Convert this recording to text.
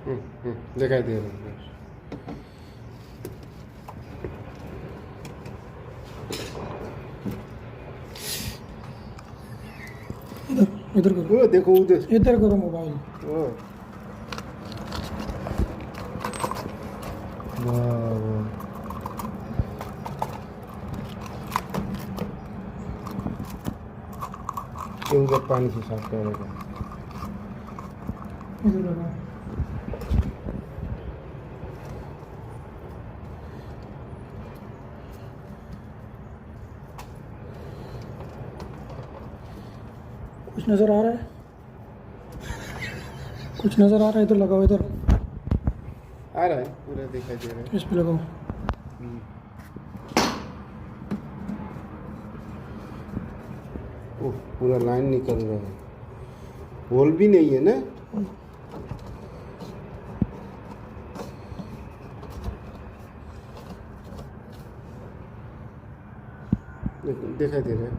दिखाई दे रहा है। इधर इधर करो, वो देखो उधर। इधर करो मोबाइल। ओ वाह, ये उधर पानी से साफ करेगा। इधर लगा। कुछ नजर आ रहा है? कुछ नजर आ रहा है? इधर लगाओ, इधर आ रहा है, पूरा दिखाई दे रहा है। इस पे लगाओ। ओह, पूरा लाइन निकल रहा है, होल भी नहीं है ना। दिखाई दे रहा है।